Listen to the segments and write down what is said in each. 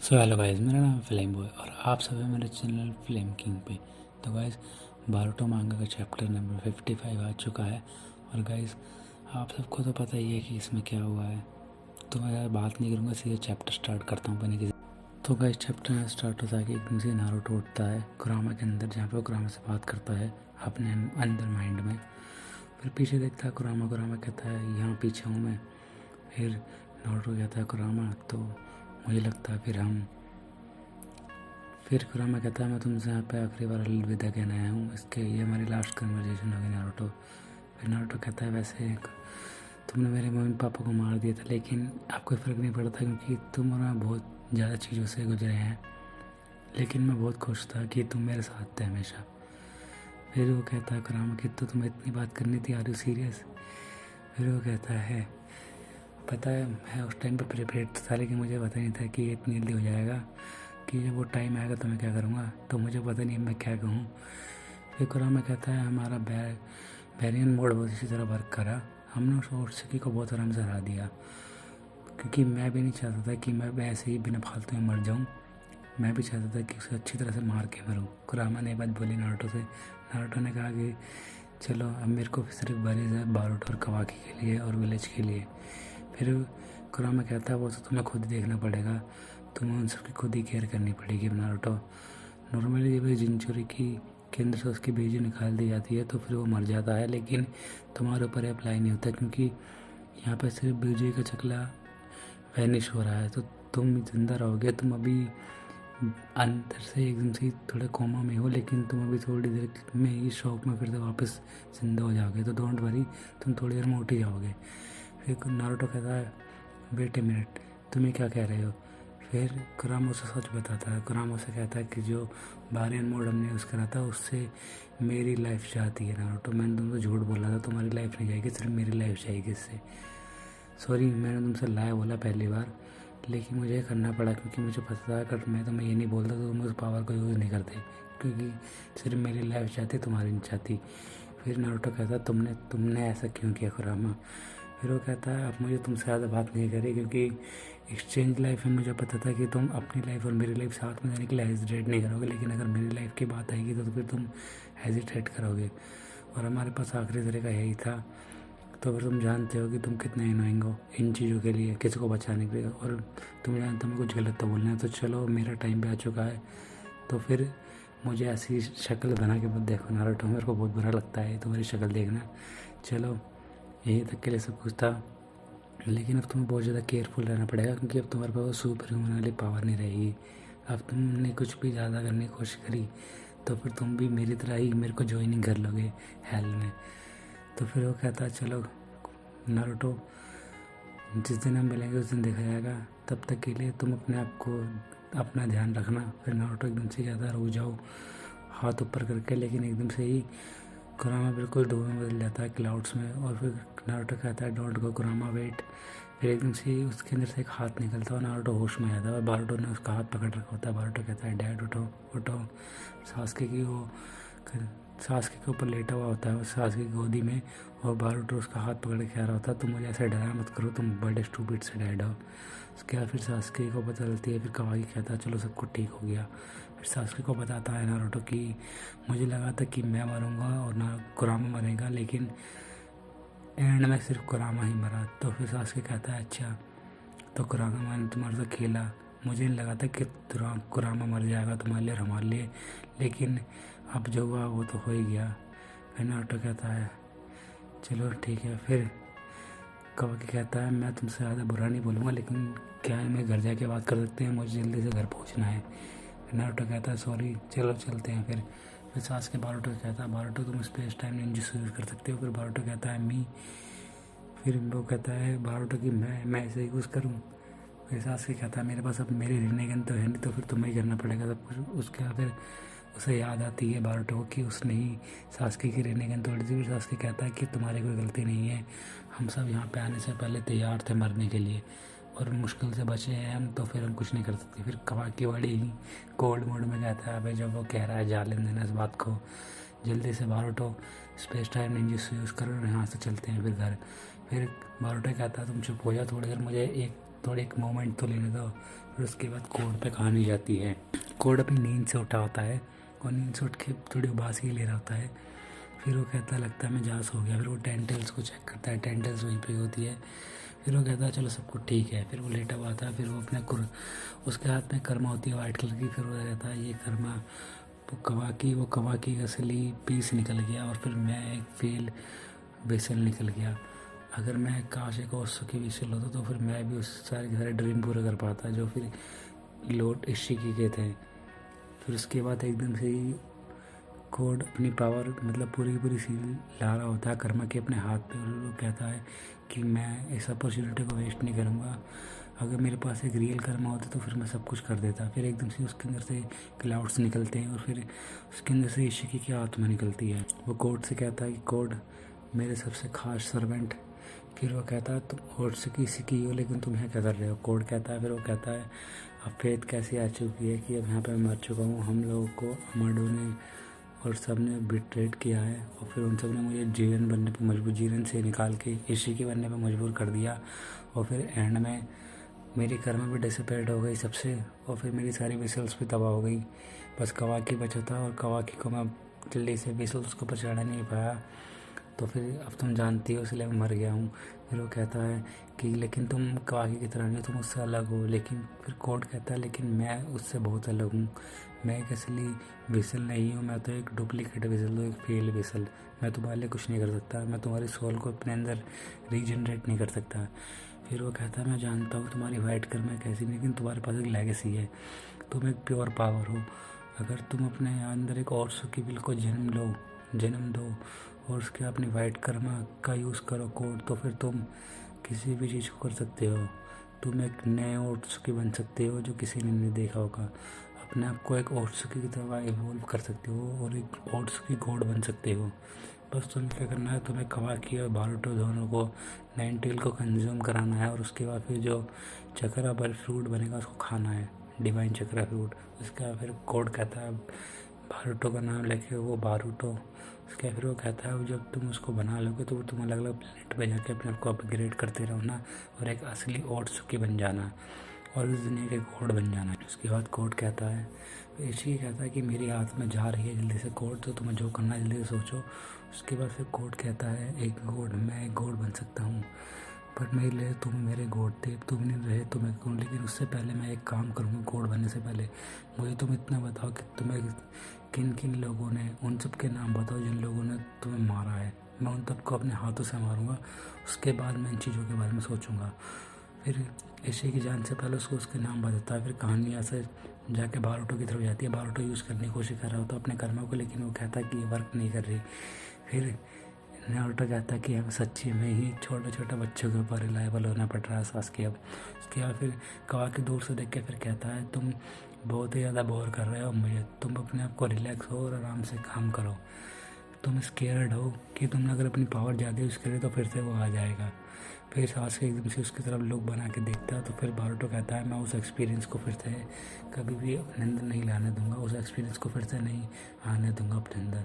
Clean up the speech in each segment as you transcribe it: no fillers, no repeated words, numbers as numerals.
So hello guys, मेरा नाम है फ्लेम बॉय और आप सब हैं मेरे चैनल फ्लेम किंग पे। तो गाइस, बारूटो मांगा का चैप्टर नंबर 55 आ चुका है। और गाइस, आप सबको तो पता ही है कि इसमें क्या हुआ है, तो मैं यार बात नहीं करूँगा, सीधे चैप्टर स्टार्ट करता हूँ बने किसी। तो गाइस, चैप्टर में स्टार्ट होता है कि एकदम से नारुतो उठता है कुरामा के अंदर, जहाँ पे वो कुरामा से बात करता है अपने अंदर माइंड में। फिर पीछे देखता है कुरामा कहता है यहाँ पीछे हूँ मैं। फिर नारुतो कहता है कुरामा, तो मुझे लगता है फिर कुरामा कहता है मैं तुमसे यहाँ पे आखिरी बार अलविदा कहने आया हूँ, ये हमारी लास्ट कन्वर्जेशन होगी नारुतो। फिर नारुतो कहता है वैसे तुमने मेरे मम्मी पापा को मार दिया था, लेकिन आपको फ़र्क नहीं पड़ता क्योंकि तुम और मैं बहुत ज़्यादा चीज़ों से गुजरे हैं, लेकिन मैं बहुत खुश था कि तुम मेरे साथ थे हमेशा। फिर वो कहता है कुरामा कि तो तुम्हें इतनी बात करनी थी, आर यू सीरियस? फिर वो कहता है पता है मैं उस टाइम पे प्रिपेयर्ड था, लेकिन मुझे पता नहीं था कि ये इतनी जल्दी हो जाएगा, कि जब वो टाइम आएगा तो मैं क्या करूँगा, तो मुझे पता नहीं मैं क्या कहूँ। फिर कुरामा कहता है हमारा बैरियन मोड बहुत इसी तरह वर्क करा, हमने उस ओटसुकी को बहुत आराम से हरा दिया, क्योंकि मैं भी नहीं चाहता था कि मैं ऐसे ही बिना फालतू में मर जाऊँ। मैं भी चाहता था कि उसे अच्छी तरह से मार के मरूँ। कुरामा ने बात बोली नारुतो से। नारुतो ने कहा कि चलो अब मेरे को सिर्फ बरीज है बारूटो और कवाकी के लिए और विलेज के लिए। फिर कुरामा कहता है वो तो तुम्हें खुद ही देखना पड़ेगा, तुम्हें उन सबकी खुद ही केयर करनी पड़ेगी नारुतो। नॉर्मली जब जिंचुरी के अंदर से उसकी बीजी निकाल दी जाती है तो फिर वो मर जाता है, लेकिन तुम्हारे ऊपर अप्लाई नहीं होता, क्योंकि यहाँ पर सिर्फ बीजी का चकला वैनिश हो रहा है, तो तुम जिंदा रहोगे। तुम अभी अंदर से एकदम से थोड़ा कोमा में हो, लेकिन तुम अभी थोड़ी देर में ही शॉक में फिर से वापस जिंदा हो जाओगे, तो डोंट वरी, तुम थोड़ी देर में उठ ही जाओगे। फिर नारुतो कहता है वेट ए मिनट, तुम्हें क्या कह रहे हो? फिर कुरामा उसे सच बताता है। कुरामा उसे कहता है कि जो बारियन मोड हमने यूज़ करा था उससे मेरी लाइफ जाती है नारुतो, मैंने तुमसे झूठ बोला था, तुम्हारी लाइफ नहीं जाएगी, सिर्फ मेरी लाइफ जाएगी इससे। सॉरी, मैंने तुमसे लाया बोला पहली बार, लेकिन मुझे करना पड़ा क्योंकि मुझे पता था अगर मैं तुम्हें ये नहीं बोलता तो तुम उस पावर को यूज़ नहीं करते, क्योंकि सिर्फ मेरी लाइफ चाहती, तुम्हारी नहीं चाहती। फिर नारुतो कहता तुमने ऐसा क्यों किया कुरामा? फिर वो कहता है अब मुझे तुमसे ज़्यादा बात नहीं करी, क्योंकि एक्सचेंज लाइफ में मुझे पता था कि तुम अपनी लाइफ और मेरी लाइफ साथ में जाने के लिए हेजिटेट नहीं करोगे, लेकिन अगर मेरी लाइफ की बात आएगी तो फिर तुम हेजिटेट करोगे, और हमारे पास आखिरी तरीका यही था। तो फिर तुम जानते हो कि तुम कितने एनोइंग हो इन चीज़ों के लिए, किसी को बचाने के लिए, और तुम जानते हो मैं कुछ गलत तो बोलना है, तो चलो मेरा टाइम भी आ चुका है। तो फिर मुझे ऐसी शक्ल बना के मत देखो नारुतो, मेरे को बहुत बुरा लगता है तुम्हारी शक्ल देखना। चलो यहीं तक के लिए सब कुछ था, लेकिन अब तुम्हें बहुत ज़्यादा केयरफुल रहना पड़ेगा, क्योंकि अब तुम्हारे पास सुपर ह्यूमन वाली पावर नहीं रहेगी। अब तुमने कुछ भी ज़्यादा करने की कोशिश करी तो फिर तुम भी मेरी तरह ही मेरे को ज्वाइनिंग कर लोगे हेल में। तो फिर वो कहता है चलो नारुतो, जिस दिन हम मिलेंगे उस दिन देखा जाएगा, तब तक के लिए तुम अपने आप को अपना ध्यान रखना। फिर नारुतो एकदम से कहता है रुक जाओ, हाथ ऊपर करके, लेकिन एकदम से ही कुरामा बिल्कुल धूल में बदल जाता है क्लाउड्स में। और फिर नारुतो कहता है डोंट गो कुरामा वेट। फिर एकदम से उसके अंदर से एक हाथ निकलता है और नारुतो होश में आता है, और बारूटो ने उसका हाथ पकड़ रखा होता है। बारूटो कहता है डैड उठो उठो। सासुके की वो सासुके के ऊपर लेटा हुआ होता है, वो सासुके की गोदी में, और बारूटो उसका हाथ पकड़ के कह रहा होता है तुम मुझे ऐसे डरा मत करो, तुम बड़े स्टूपिड से डैड हो। उसके बाद फिर सासुके को पता चलती है। फिर कवाकी कहता है चलो सब कुछ ठीक हो गया। फिर सासुके को बताता है नारुतो कि मुझे लगा था कि मैं मरूंगा और ना कुरामा मरेगा, लेकिन एंड में सिर्फ कुरामा ही मरा। तो फिर सासुके कहता है अच्छा, तो कुरामा ने तुम्हारे साथ खेला, मुझे नहीं लगा था कि कुरामा मर जाएगा तुम्हारे लिए और हमारे लिए, लेकिन अब जो हुआ वो तो हो ही गया। फिर नारुतो कहता है चलो ठीक है। फिर कवाकी कहता है मैं तुमसे ज़्यादा बुरा नहीं बोलूँगा, लेकिन क्या है मैं घर जाके बात कर सकते हैं, मुझे जल्दी से घर पहुँचना है। फिर नारुतो कहता है सॉरी चलो चलते हैं। फिर सासुके बारूटो से कहता है बारूटो तुम स्पेस टाइम निंजा यूज़ कर सकते हो। फिर बारूटो कहता है मी। फिर वो कहता है बारूटो कि मैं ऐसे यूज़ करूँ। फिर सासुके कहता है मेरे पास अब मेरी रिनेगन तो है नहीं, तो फिर तुम्हें ही करना पड़ेगा सब कुछ। उसके बाद फिर उसे याद आती है बारूटो को कि उसने ही सासुके की रिनेगन तोड़ी थी। फिर सासुके कहता है कि तुम्हारी कोई गलती नहीं है, हम सब यहाँ पे आने से पहले तैयार थे मरने के लिए, और मुश्किल से बचे हैं हम, तो फिर हम कुछ नहीं कर सकते। फिर कवाकी बड़ी ही कोल्ड मोड में कहता है अबे जब वो कह रहा है जा लेने देना इस बात को, जल्दी से बारूटो स्पेस टाइम निंजा यूज़ करो और यहाँ से चलते हैं फिर घर। फिर बारूटो कहता है तुम चुप हो जाओ थोड़ी देर, मुझे एक मोमेंट तो लेने दो। और उसके बाद कोड पे कहानी जाती है। कोड अपनी नींद से उठा होता है और नींद से उठ के थोड़ी उबासी ले रहा होता है। फिर वो कहता लगता है मैं जहाँ सो गया। फिर वो टेंटल्स को चेक करता है, टेंटल्स वहीं पे होती है। फिर वो कहता है चलो सब कुछ ठीक है। फिर वो लेटा हुआ था। फिर वो अपने उसके हाथ में कर्मा होती है वाइट कलर की। फिर वो कहता है ये कर्मा वो कवाकी का असली पीस निकल गया और फिर मैं एक फेल वेसल निकल गया। अगर मैं काश एक और सुखी वेसल होता तो फिर मैं भी उस सारे के सारे ड्रीम पूरे कर पाता जो फिर लॉर्ड इशिकी के थे। फिर उसके बाद एकदम से ही कोड अपनी पावर मतलब पूरी सील ला रहा होता है कर्मा के अपने हाथ पे, और वो कहता है कि मैं इस अपॉर्चुनिटी को वेस्ट नहीं करूँगा। अगर मेरे पास एक रियल कर्मा होता तो फिर मैं सब कुछ कर देता। फिर एकदम से उसके अंदर से क्लाउड्स निकलते हैं और फिर उसके अंदर से इशिकी की आत्मा निकलती है। वो कोड से कहता है कि कोड मेरे सबसे खास सर्वेंट। फिर वो कहता है तुम और सिकी हो लेकिन तुम यहाँ क्या कर रहे हो। कोड कहता है, फिर वो कहता है अब फेथ कैसी आ चुकी है कि अब यहाँ पे मर चुका हूँ। हम लोगों को अमाडो ने और सब ने बिट्रेड किया है और फिर उन सब ने मुझे जीरन बनने पर मजबूर, जीरन से निकाल के इशिकी बनने पर मजबूर कर दिया। और फिर एंड में मेरी कर्म भी डिसअपेयर हो गई सबसे, और फिर मेरी सारी विसल्स भी तबाह हो गई। बस कवाकी बचा था और कवाकी को मैं जल्दी से विसल्स को पछाड़ नहीं पाया। तो फिर अब तुम जानती हो इसलिए मैं मर गया हूँ। फिर वो कहता है कि लेकिन तुम कवाकी की तरह नहीं, तुम उससे अलग हो। लेकिन फिर कोड कहता है लेकिन मैं उससे बहुत अलग हूँ। मैं एक असली विसल नहीं हूँ, मैं तो एक डुप्लीकेट विसल हूँ, एक फेल विसल। मैं तुम्हारे लिए कुछ नहीं कर सकता, मैं तुम्हारी सोल को अपने अंदर रीजनरेट नहीं कर सकता। फिर वो कहता है मैं जानता हूँ तुम्हारी वाइट कर्म कैसी, लेकिन तुम्हारे पास एक लेगेसी है, तुम एक प्योर पावर हो। अगर तुम अपने अंदर एक और सुखी विल को जन्म दो और उसके अपनी वाइट कर्मा का यूज़ करो कोड, तो फिर तुम किसी भी चीज़ को कर सकते हो। तुम एक नए ओट्सुकी बन सकते हो जो किसी ने नहीं देखा होगा। अपने आप को एक ओट्सुकी की तरह इवोल्व कर सकते हो और एक ओट्सुकी गॉड बन सकते हो। बस तुम्हें क्या करना है, तुम्हें कवाकी और बारूटो दोनों को नाइनटेल को कंज्यूम कराना है और उसके बाद फिर जो चक्रा बल फ्रूट बनेगा उसको खाना है, डिवाइन चक्रा फ्रूट। उसका फिर कोड कहता है बारूटो का नाम लेके वो बारूटो। उसके फिर वो कहता है जब तुम उसको बना लोगे तो तुम अलग अलग प्लेनेट पे जाके अपने आप को अपग्रेड करते रहो ना, और एक असली ओट्सुकी बन जाना और इस दुनिया के गॉड बन जाना। उसके बाद कोड कहता है, इसी कहता है कि मेरी आत्मा जा रही है जल्दी से कोड, तो तुम्हें जो करना है जल्दी से सोचो। उसके बाद फिर कोड कहता है मैं एक गॉड बन सकता हूँ, बट मेरे लिए तुम मेरे गॉड थे, तुम नहीं रहे तो मैं कौन। लेकिन उससे पहले मैं एक काम करूँगा, गॉड बनने से पहले मुझे तुम इतना बताओ कि तुम्हें किन किन लोगों ने, उन सब के नाम बताओ जिन लोगों ने तुम्हें मारा है। मैं उन सबको अपने हाथों से मारूंगा, उसके बाद मैं इन चीज़ों के बारे में सोचूंगा। फिर इसी की जान से पहले उसको उसके नाम बताता है। फिर कहानी यहाँ से जाके बारूटो की तरफ जाती है। बारूटो यूज़ करने की कोशिश कर रहा होता है अपने कर्मा को, लेकिन वो कहता है कि ये वर्क नहीं कर रही। फिर नारुतो कहता है कि अब सच्ची में ही छोटे छोटे बच्चों के ऊपर रिलायबल होना पड़ रहा है सासुके अब। उसके बाद फिर कवाकी दूर से देख के फिर कहता है तुम बहुत ही ज़्यादा बोर कर रहे हो मुझे, तुम अपने आप को रिलैक्स हो और आराम से काम करो। तुम स्केयर्ड हो कि तुमने अगर अपनी पावर ज़्यादा यूज़ करे तो फिर से वो आ जाएगा। फिर सासुके एकदम से उसकी तरफ लुक बना के देखता है। तो फिर बारूटो कहता है मैं उस एक्सपीरियंस को फिर से कभी भी अपने अंदर नहीं लाने दूंगा, उस एक्सपीरियंस को फिर से नहीं आने दूंगा अपने अंदर।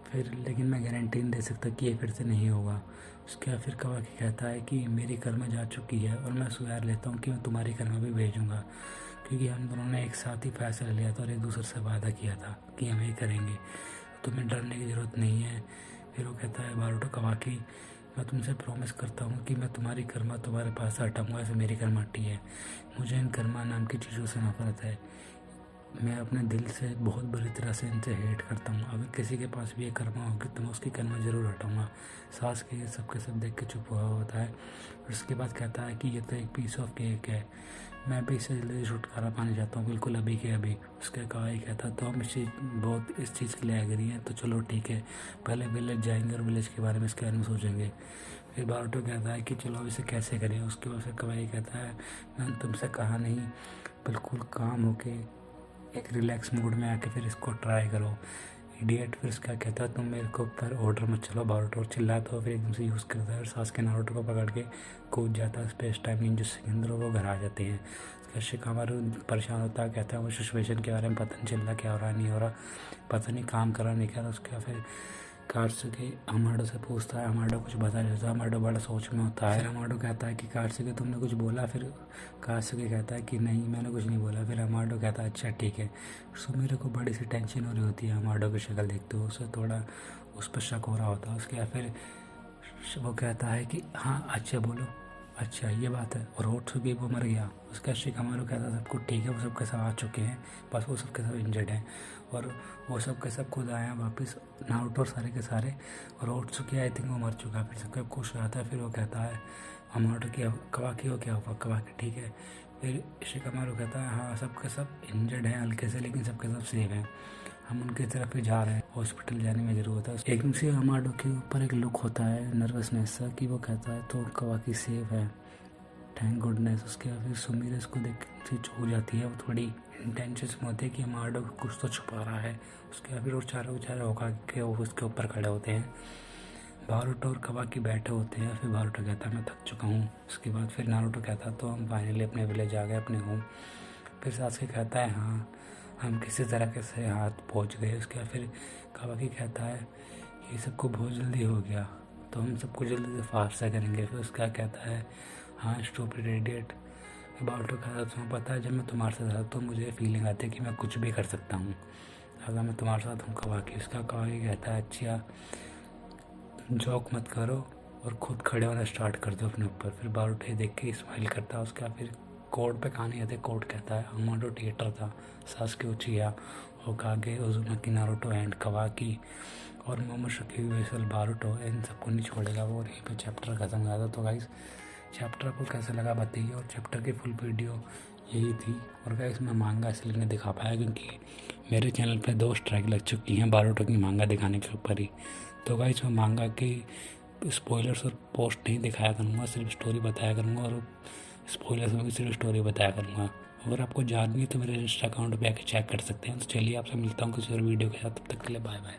फिर लेकिन मैं गारंटी नहीं दे सकता कि ये फिर से नहीं होगा। उसके बाद फिर कवाकी कहता है कि मेरी कर्मा जा चुकी है और मैं स्वीकार लेता हूँ कि मैं तुम्हारी कर्मा भी भेजूँगा, क्योंकि हम दोनों ने एक साथ ही फैसला लिया था और एक दूसरे से वादा किया था कि हम ये करेंगे, तुम्हें डरने की ज़रूरत नहीं है। फिर वो कहता है बारूटो कवाकी मैं तुमसे प्रॉमिस करता हूँ कि मैं तुम्हारी कर्मा तुम्हारे पास हटाऊँगा ऐसे मेरी कर्मा हटी है। मुझे इन कर्मा नाम की चीज़ों से नफरत है, मैं अपने दिल से बहुत बुरी तरह से इनसे हेट करता हूँ। अगर किसी के पास भी ये कर्मा होगी तो मैं उसकी कर्मा ज़रूर हटाऊँगा। सास के ये सब देख के चुप हुआ होता है। और उसके बाद कहता है कि ये तो एक पीस ऑफ केक है, मैं भी इससे जल्दी छुटकारा पाना चाहता हूँ, बिल्कुल अभी के अभी। उसके कहा ही कहता तो हम इस चीज़ के लिए एग्री हैं, तो चलो ठीक है, पहले विलेज जाएंगे और विलेज के बारे में इसके बारे में सोचेंगे। फिर बारूटो कहता है कि चलो अब इसे कैसे करें। उसके बाद फिर कवाई कहता है मैंने तुमसे कहा नहीं, बिल्कुल काम होके एक रिलैक्स मूड में आके फिर इसको ट्राई करो इडियट। फिर उसका कहता है तुम मेरे को पर ऑर्डर मत चलो। बारूटो चिल्लाता हो, फिर एकदम से यूज़ करता है और सासुके नारुतो को पकड़ के कूद जाता है स्पेस टाइम निंजा के अंदर, वो घर आ जाते हैं। उसका शिकामारू परेशान होता है, कहता है वो सिचुएशन के बारे में पता नहीं चल रहा क्या हो रहा नहीं हो रहा, पता नहीं काम करा नहीं करा। उसका फिर कार्तिकेय हमाडो से पूछता है, हमाडो कुछ बता देता है। हमाडो बड़ा सोच में होता है। हमाडो कहता है कि कार्तिकेय तुमने कुछ बोला? फिर कार्तिकेय कहता है कि नहीं मैंने कुछ नहीं बोला। फिर हमाडो कहता है अच्छा ठीक है। सुमिरो को बड़ी सी टेंशन हो रही होती है हमाडो की शक्ल देखते हुए, उसे थोड़ा उस पर शक हो रहा होता है उसके। फिर वो कहता है कि हाँ अच्छा बोलो, अच्छा ये बात है। और ओत्सुकी वो मर गया। उसका शिकामारू कहता है सब कुछ ठीक है, वो सब के सब आ चुके हैं, बस वो सब के सब इंजर्ड हैं। और वो सब के सब खुद आए हैं वापस, नारुतो और सारे के सारे। और ओत्सुकी आई थिंक वो मर चुका है। फिर सबका खुश रहता है। फिर वो कहता है हमारो की कवाकी हो क्या हुआ? कवाकी ठीक है। फिर शिकामारू कहता है हाँ सब के सब इंजर्ड हैं हल्के से, लेकिन सबके सब सेफ हैं, हम उनकी तरफ ही जा रहे हैं, हॉस्पिटल जाने में ज़रूरत है। एकदम से हमाडो के ऊपर एक लुक होता है नर्वसनेस सा कि वो कहता है तो कवाकी सेफ है, थैंक गुडनेस। उसके बाद फिर सुमिरो इसको देख से चौंक जाती है। वो थोड़ी इंटेंशन में होती है कि हमाडो कुछ तो छुपा रहा है। उसके बाद फिर वो चारों होकर के उसके ऊपर खड़े होते हैं। बारूटो और कवाकी बैठे होते हैं। फिर बारूटो कहता है मैं थक चुका हूँ। उसके बाद फिर नारुतो कहता है तो हम फाइनली अपने विलेज आ गए, अपने होम। फिर सासुके कहता है हाँ हम किसी तरह से हाथ पहुँच गए। उसके बाद फिर कवाकी कहता है ये सबको बहुत जल्दी हो गया, तो हम सबको जल्दी से फास्ट से करेंगे। फिर उसका कहता है हाँ स्टूपिड इडियट। बारूटो कहता है तुम्हें पता है जब मैं तुम्हारे साथ था तो मुझे फीलिंग आती है कि मैं कुछ भी कर सकता हूँ अगर मैं तुम्हारे साथ हूँ। कवाकी उसका कवाकी कहता है अच्छा जॉक मत करो और खुद खड़े होना स्टार्ट कर दो अपने ऊपर। फिर बारूटो देख के स्माइल करता है। उसका फिर कोर्ट पे कहानी आती है। कोर्ट कहता है हमाडो थिएटर था, सासुके उचिया, होकागे, उजुमाकी, नारुतो एंड कवाकी और मोमोशुकी वेसल बारूटो इन सबको नहीं छोड़ेगा वो। और यहीं पे चैप्टर खत्म हो जाता। तो गाइस चैप्टर आपको कैसा लगा बताइए। और चैप्टर की फुल वीडियो यही थी। और गाइस मैं मांगा इसलिए नहीं दिखा पाया क्योंकि मेरे चैनल पे 2 स्ट्राइक लग चुकी हैं बारूटो की मांगा दिखाने के ऊपर ही। तो गाइस मैं मांगा की स्पॉयलर्स और पोस्ट नहीं दिखाया करूँगा, सिर्फ स्टोरी बताया करूँगा। और स्पॉयलर्स में भी सिर्फ स्टोरी बताया करूँगा। अगर आपको जाननी है तो मेरे इंस्टा अकाउंट पे आके चेक कर सकते हैं। तो चलिए आपसे मिलता हूँ किसी और वीडियो के साथ, तब तक के लिए बाय बाय।